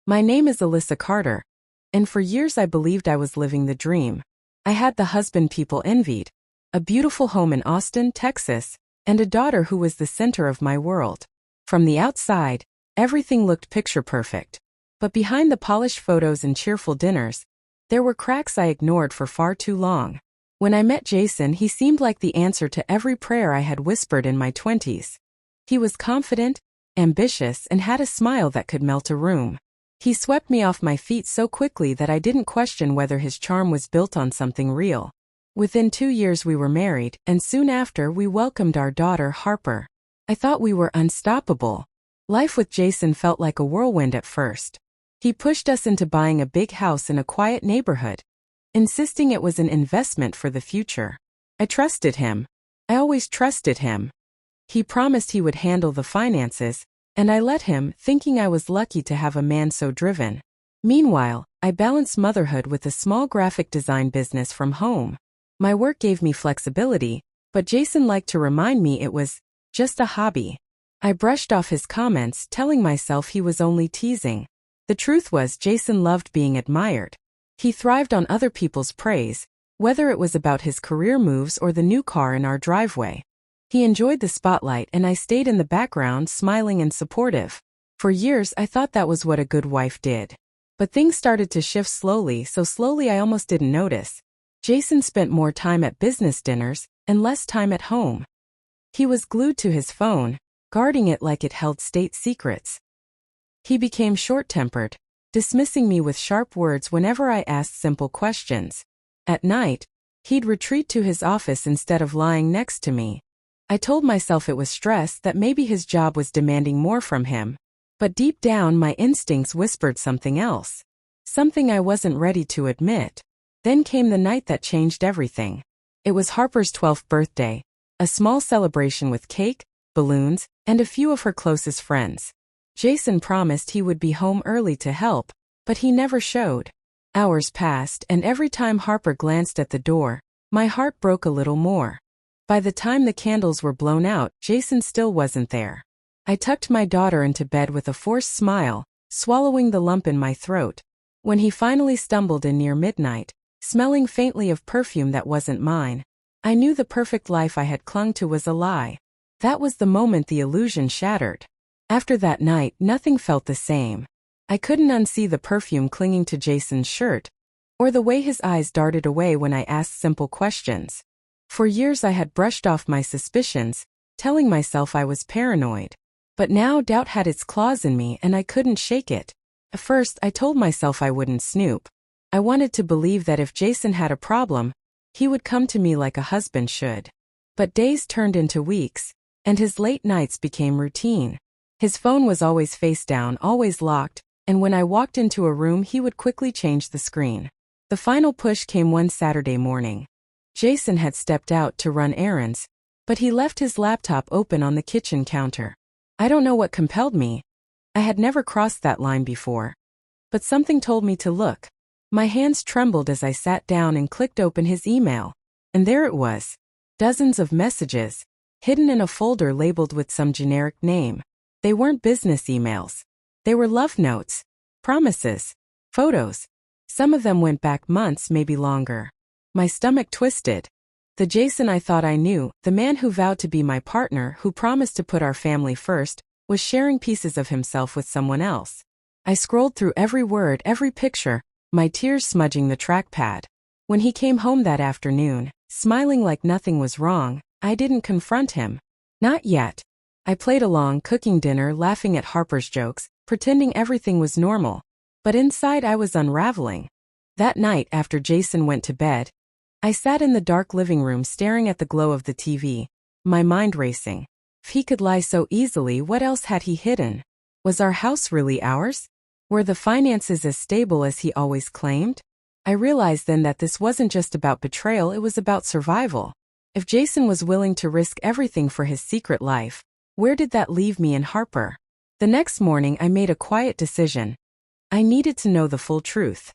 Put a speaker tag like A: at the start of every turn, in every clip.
A: My name is Alyssa Carter, and for years I believed I was living the dream. I had the husband people envied, a beautiful home in Austin, Texas, and a daughter who was the center of my world. From the outside, everything looked picture perfect. But behind the polished photos and cheerful dinners, there were cracks I ignored for far too long. When I met Jason, he seemed like the answer to every prayer I had whispered in my 20s. He was confident, ambitious, and had a smile that could melt a room. He swept me off my feet so quickly that I didn't question whether his charm was built on something real. Within 2 years we were married, and soon after we welcomed our daughter Harper. I thought we were unstoppable. Life with Jason felt like a whirlwind at first. He pushed us into buying a big house in a quiet neighborhood, insisting it was an investment for the future. I trusted him. I always trusted him. He promised he would handle the finances, and I let him, thinking I was lucky to have a man so driven. Meanwhile, I balanced motherhood with a small graphic design business from home. My work gave me flexibility, but Jason liked to remind me it was just a hobby. I brushed off his comments, telling myself he was only teasing. The truth was, Jason loved being admired. He thrived on other people's praise, whether it was about his career moves or the new car in our driveway. He enjoyed the spotlight, and I stayed in the background, smiling and supportive. For years I thought that was what a good wife did. But things started to shift slowly, so slowly I almost didn't notice. Jason spent more time at business dinners and less time at home. He was glued to his phone, guarding it like it held state secrets. He became short-tempered, dismissing me with sharp words whenever I asked simple questions. At night, he'd retreat to his office instead of lying next to me. I told myself it was stress, that maybe his job was demanding more from him. But deep down my instincts whispered something else. Something I wasn't ready to admit. Then came the night that changed everything. It was Harper's 12th birthday, a small celebration with cake, balloons, and a few of her closest friends. Jason promised he would be home early to help, but he never showed. Hours passed, and every time Harper glanced at the door, my heart broke a little more. By the time the candles were blown out, Jason still wasn't there. I tucked my daughter into bed with a forced smile, swallowing the lump in my throat. When he finally stumbled in near midnight, smelling faintly of perfume that wasn't mine, I knew the perfect life I had clung to was a lie. That was the moment the illusion shattered. After that night, nothing felt the same. I couldn't unsee the perfume clinging to Jason's shirt, or the way his eyes darted away when I asked simple questions. For years I had brushed off my suspicions, telling myself I was paranoid. But now doubt had its claws in me and I couldn't shake it. At first I told myself I wouldn't snoop. I wanted to believe that if Jason had a problem, he would come to me like a husband should. But days turned into weeks, and his late nights became routine. His phone was always face down, always locked, and when I walked into a room he would quickly change the screen. The final push came one Saturday morning. Jason had stepped out to run errands, but he left his laptop open on the kitchen counter. I don't know what compelled me. I had never crossed that line before. But something told me to look. My hands trembled as I sat down and clicked open his email. And there it was. Dozens of messages, hidden in a folder labeled with some generic name. They weren't business emails. They were love notes, promises, photos. Some of them went back months, maybe longer. My stomach twisted. The Jason I thought I knew, the man who vowed to be my partner, who promised to put our family first, was sharing pieces of himself with someone else. I scrolled through every word, every picture, my tears smudging the trackpad. When he came home that afternoon, smiling like nothing was wrong, I didn't confront him. Not yet. I played along, cooking dinner, laughing at Harper's jokes, pretending everything was normal. But inside I was unraveling. That night, after Jason went to bed, I sat in the dark living room staring at the glow of the TV, my mind racing. If he could lie so easily, what else had he hidden? Was our house really ours? Were the finances as stable as he always claimed? I realized then that this wasn't just about betrayal, it was about survival. If Jason was willing to risk everything for his secret life, where did that leave me and Harper? The next morning I made a quiet decision. I needed to know the full truth.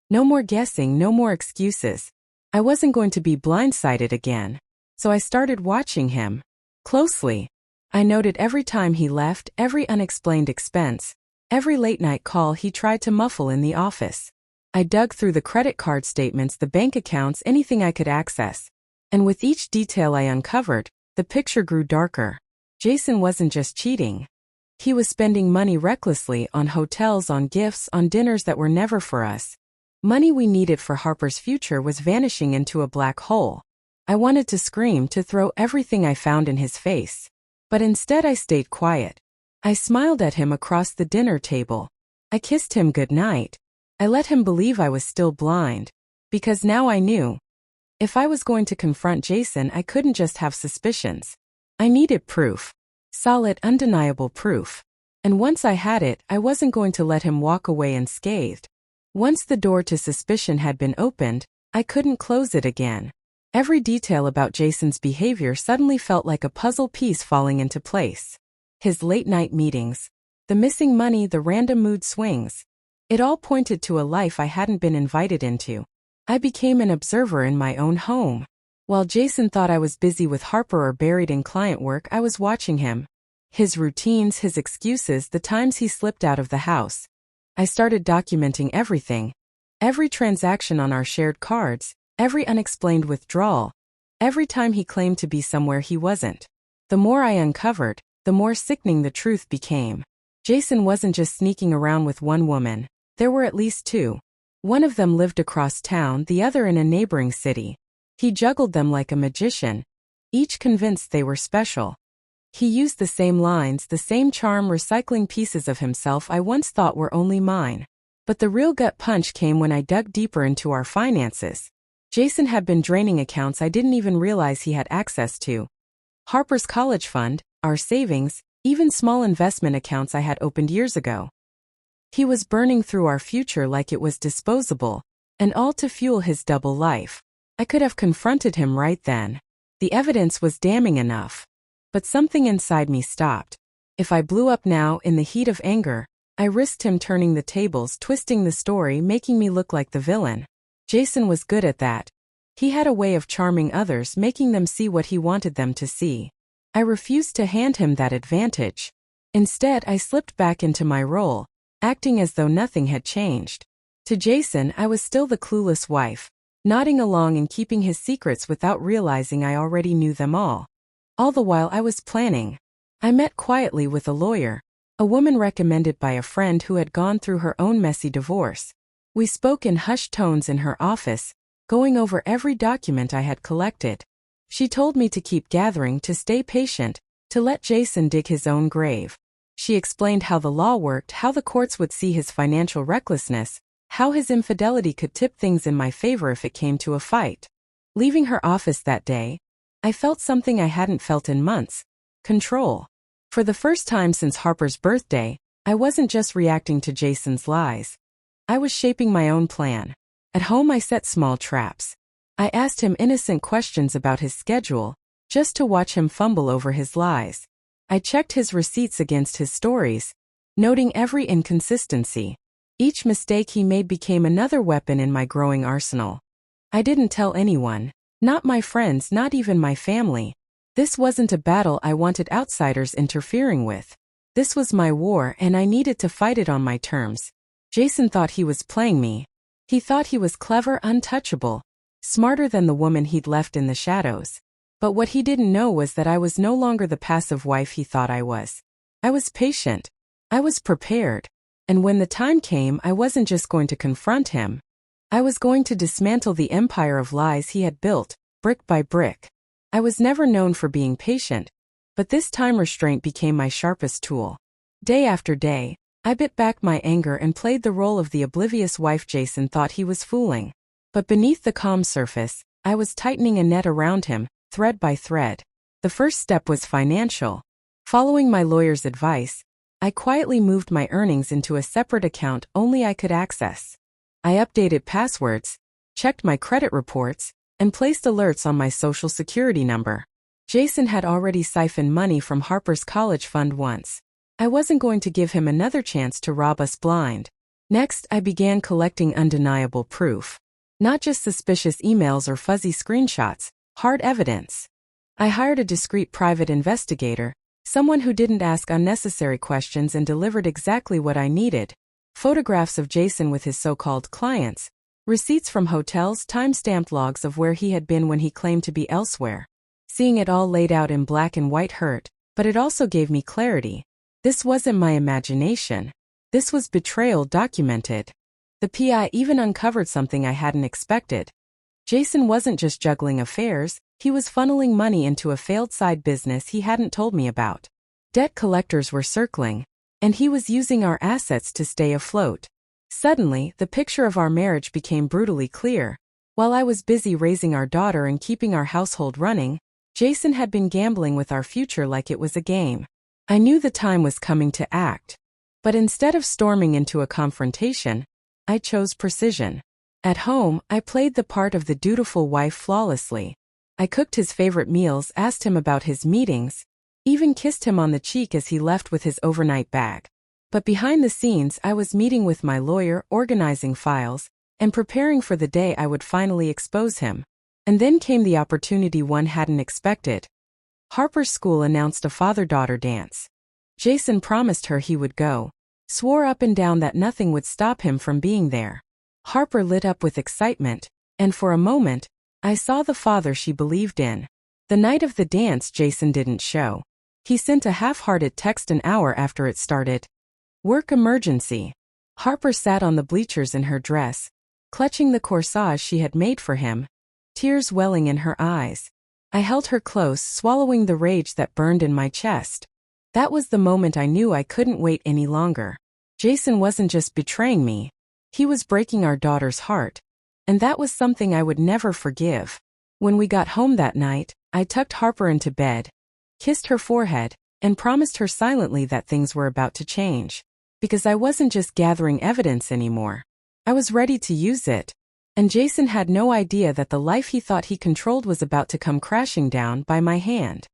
A: No more guessing, no more excuses. I wasn't going to be blindsided again. So I started watching him closely. I noted every time he left, every unexplained expense, Every late-night call he tried to muffle in the office. I dug through the credit card statements, the bank accounts, anything I could access. And with each detail I uncovered, the picture grew darker. Jason wasn't just cheating. He was spending money recklessly on hotels, on gifts, on dinners that were never for us. Money we needed for Harper's future was vanishing into a black hole. I wanted to scream, to throw everything I found in his face. But instead I stayed quiet. I smiled at him across the dinner table. I kissed him goodnight. I let him believe I was still blind. Because now I knew. If I was going to confront Jason, I couldn't just have suspicions. I needed proof. Solid, undeniable proof. And once I had it, I wasn't going to let him walk away unscathed. Once the door to suspicion had been opened, I couldn't close it again. Every detail about Jason's behavior suddenly felt like a puzzle piece falling into place. His late-night meetings, the missing money, the random mood swings. It all pointed to a life I hadn't been invited into. I became an observer in my own home. While Jason thought I was busy with Harper or buried in client work, I was watching him. His routines, his excuses, the times he slipped out of the house. I started documenting everything. Every transaction on our shared cards, every unexplained withdrawal, every time he claimed to be somewhere he wasn't. The more I uncovered, the more sickening the truth became. Jason wasn't just sneaking around with one woman. There were at least two. One of them lived across town, the other in a neighboring city. He juggled them like a magician, each convinced they were special. He used the same lines, the same charm, recycling pieces of himself I once thought were only mine. But the real gut punch came when I dug deeper into our finances. Jason had been draining accounts I didn't even realize he had access to. Harper's college fund, our savings, even small investment accounts I had opened years ago. He was burning through our future like it was disposable, and all to fuel his double life. I could have confronted him right then. The evidence was damning enough. But something inside me stopped. If I blew up now in the heat of anger, I risked him turning the tables, twisting the story, making me look like the villain. Jason was good at that. He had a way of charming others, making them see what he wanted them to see. I refused to hand him that advantage. Instead, I slipped back into my role, acting as though nothing had changed. To Jason, I was still the clueless wife, nodding along and keeping his secrets without realizing I already knew them all. All the while I was planning. I met quietly with a lawyer, a woman recommended by a friend who had gone through her own messy divorce. We spoke in hushed tones in her office, going over every document I had collected. She told me to keep gathering, to stay patient, to let Jason dig his own grave. She explained how the law worked, how the courts would see his financial recklessness, how his infidelity could tip things in my favor if it came to a fight. Leaving her office that day, I felt something I hadn't felt in months: control. For the first time since Harper's birthday, I wasn't just reacting to Jason's lies. I was shaping my own plan. At home I set small traps. I asked him innocent questions about his schedule, just to watch him fumble over his lies. I checked his receipts against his stories, noting every inconsistency. Each mistake he made became another weapon in my growing arsenal. I didn't tell anyone, not my friends, not even my family. This wasn't a battle I wanted outsiders interfering with. This was my war, and I needed to fight it on my terms. Jason thought he was playing me. He thought he was clever, untouchable, smarter than the woman he'd left in the shadows. But what he didn't know was that I was no longer the passive wife he thought I was. I was patient. I was prepared. And when the time came, I wasn't just going to confront him. I was going to dismantle the empire of lies he had built, brick by brick. I was never known for being patient, but this time restraint became my sharpest tool. Day after day, I bit back my anger and played the role of the oblivious wife Jason thought he was fooling. But beneath the calm surface, I was tightening a net around him, thread by thread. The first step was financial. Following my lawyer's advice, I quietly moved my earnings into a separate account only I could access. I updated passwords, checked my credit reports, and placed alerts on my social security number. Jason had already siphoned money from Harper's college fund once. I wasn't going to give him another chance to rob us blind. Next, I began collecting undeniable proof. Not just suspicious emails or fuzzy screenshots, hard evidence. I hired a discreet private investigator, Someone who didn't ask unnecessary questions and delivered exactly what I needed. Photographs of Jason with his so-called clients. Receipts from hotels, time-stamped logs of where he had been when he claimed to be elsewhere. Seeing it all laid out in black and white hurt, but it also gave me clarity. This wasn't my imagination. This was betrayal documented. The PI even uncovered something I hadn't expected. Jason wasn't just juggling affairs, he was funneling money into a failed side business he hadn't told me about. Debt collectors were circling, and he was using our assets to stay afloat. Suddenly, the picture of our marriage became brutally clear. While I was busy raising our daughter and keeping our household running, Jason had been gambling with our future like it was a game. I knew the time was coming to act. But instead of storming into a confrontation, I chose precision. At home, I played the part of the dutiful wife flawlessly. I cooked his favorite meals, asked him about his meetings, even kissed him on the cheek as he left with his overnight bag. But behind the scenes, I was meeting with my lawyer, organizing files, and preparing for the day I would finally expose him. And then came the opportunity one hadn't expected. Harper's school announced a father-daughter dance. Jason promised her he would go, swore up and down that nothing would stop him from being there. Harper lit up with excitement, and for a moment, I saw the father she believed in. The night of the dance, Jason didn't show. He sent a half-hearted text an hour after it started. Work emergency. Harper sat on the bleachers in her dress, clutching the corsage she had made for him, tears welling in her eyes. I held her close, swallowing the rage that burned in my chest. That was the moment I knew I couldn't wait any longer. Jason wasn't just betraying me. He was breaking our daughter's heart. And that was something I would never forgive. When we got home that night, I tucked Harper into bed, kissed her forehead, and promised her silently that things were about to change. Because I wasn't just gathering evidence anymore. I was ready to use it. And Jason had no idea that the life he thought he controlled was about to come crashing down by my hand.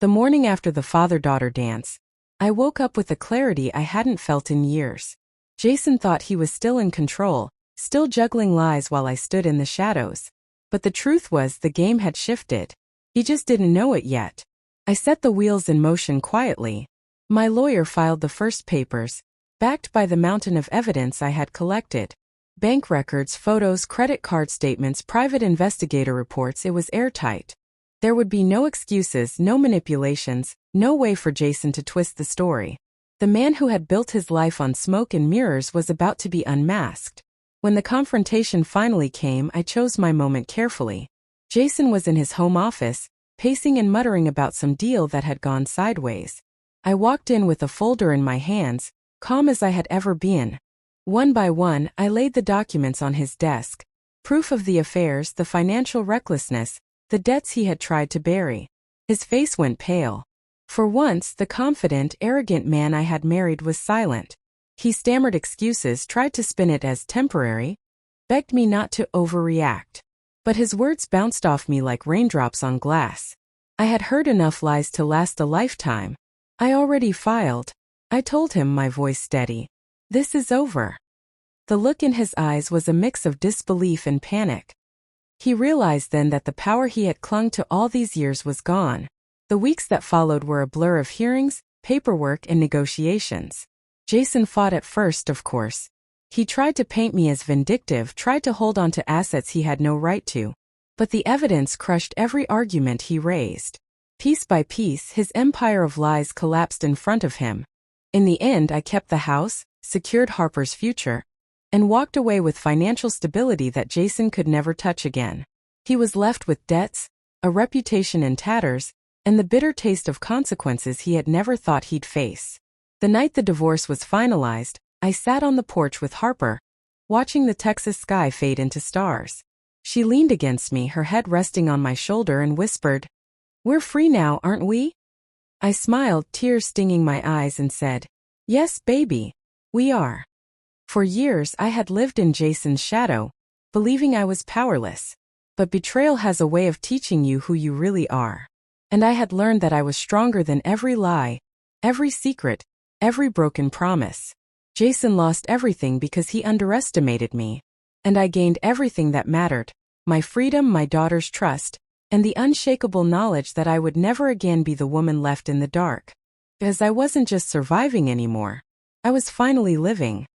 A: The morning after the father-daughter dance, I woke up with a clarity I hadn't felt in years. Jason thought he was still in control, still juggling lies while I stood in the shadows. But the truth was the game had shifted. He just didn't know it yet. I set the wheels in motion quietly. My lawyer filed the first papers, backed by the mountain of evidence I had collected. Bank records, photos, credit card statements, private investigator reports. It was airtight. There would be no excuses, no manipulations, no way for Jason to twist the story. The man who had built his life on smoke and mirrors was about to be unmasked. When the confrontation finally came, I chose my moment carefully. Jason was in his home office, pacing and muttering about some deal that had gone sideways. I walked in with a folder in my hands, calm as I had ever been. One by one, I laid the documents on his desk. Proof of the affairs, the financial recklessness, the debts he had tried to bury. His face went pale. For once, the confident, arrogant man I had married was silent. He stammered excuses, tried to spin it as temporary, begged me not to overreact. But his words bounced off me like raindrops on glass. I had heard enough lies to last a lifetime. I already filed. I told him, my voice steady. This is over. The look in his eyes was a mix of disbelief and panic. He realized then that the power he had clung to all these years was gone. The weeks that followed were a blur of hearings, paperwork, and negotiations. Jason fought at first, of course. He tried to paint me as vindictive, tried to hold on to assets he had no right to. But the evidence crushed every argument he raised. Piece by piece, his empire of lies collapsed in front of him. In the end, I kept the house, secured Harper's future, and walked away with financial stability that Jason could never touch again. He was left with debts, a reputation in tatters, and the bitter taste of consequences he had never thought he'd face. The night the divorce was finalized, I sat on the porch with Harper, watching the Texas sky fade into stars. She leaned against me, her head resting on my shoulder, and whispered, "We're free now, aren't we?" I smiled, tears stinging my eyes, and said, "Yes, baby, we are." For years I had lived in Jason's shadow, believing I was powerless. But betrayal has a way of teaching you who you really are. And I had learned that I was stronger than every lie, every secret, every broken promise. Jason lost everything because he underestimated me. And I gained everything that mattered, my freedom, my daughter's trust, and the unshakable knowledge that I would never again be the woman left in the dark. Because I wasn't just surviving anymore. I was finally living.